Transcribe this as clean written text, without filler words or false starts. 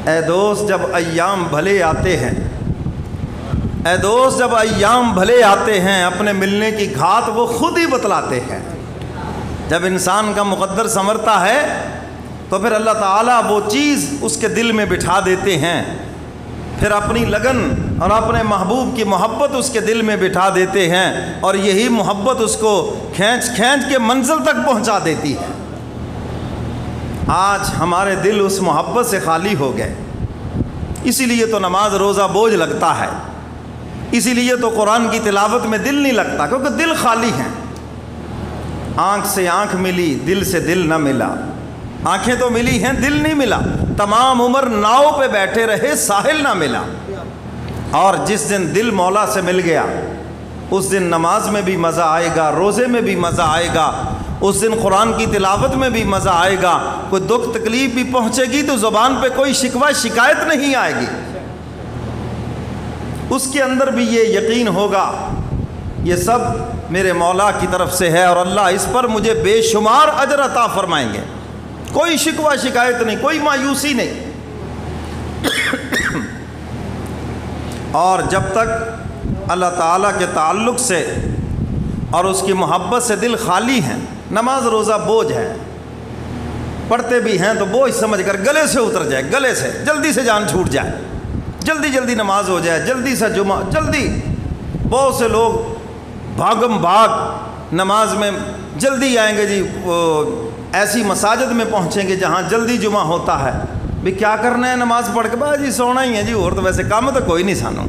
اے دوست جب ایام بھلے آتے ہیں، اے دوست جب ایام بھلے آتے ہیں، اپنے ملنے کی گھات وہ خود ہی بتلاتے ہیں۔ جب انسان کا مقدر سنورتا ہے تو پھر اللہ تعالیٰ وہ چیز اس کے دل میں بٹھا دیتے ہیں، پھر اپنی لگن اور اپنے محبوب کی محبت اس کے دل میں بٹھا دیتے ہیں، اور یہی محبت اس کو کھینچ کھینچ کے منزل تک پہنچا دیتی ہے۔ آج ہمارے دل اس محبت سے خالی ہو گئے، اسی لیے تو نماز روزہ بوجھ لگتا ہے، اسی لیے تو قرآن کی تلاوت میں دل نہیں لگتا، کیونکہ دل خالی ہیں۔ آنکھ سے آنکھ ملی، دل سے دل نہ ملا۔ آنکھیں تو ملی ہیں، دل نہیں ملا۔ تمام عمر ناؤ پہ بیٹھے رہے، ساحل نہ ملا۔ اور جس دن دل مولا سے مل گیا اس دن نماز میں بھی مزہ آئے گا، روزے میں بھی مزہ آئے گا، اس دن قرآن کی تلاوت میں بھی مزہ آئے گا۔ کوئی دکھ تکلیف بھی پہنچے گی تو زبان پہ کوئی شکوہ شکایت نہیں آئے گی، اس کے اندر بھی یہ یقین ہوگا یہ سب میرے مولا کی طرف سے ہے اور اللہ اس پر مجھے بے شمار اجر عطا فرمائیں گے۔ کوئی شکوہ شکایت نہیں، کوئی مایوسی نہیں۔ اور جب تک اللہ تعالیٰ کے تعلق سے اور اس کی محبت سے دل خالی ہیں، نماز روزہ بوجھ ہے، پڑھتے بھی ہیں تو بوجھ سمجھ کر گلے سے اتر جائے، گلے سے جلدی سے جان چھوٹ جائے، جلدی جلدی نماز ہو جائے، جلدی سے جمعہ، جلدی۔ بہت سے لوگ بھاگم بھاگ نماز میں جلدی آئیں گے، جی وہ ایسی مساجد میں پہنچیں گے جہاں جلدی جمعہ ہوتا ہے۔ بھی کیا کرنا ہے نماز پڑھ کے؟ بس جی سونا ہی ہے جی، اور تو ویسے کام تو کوئی نہیں سانو۔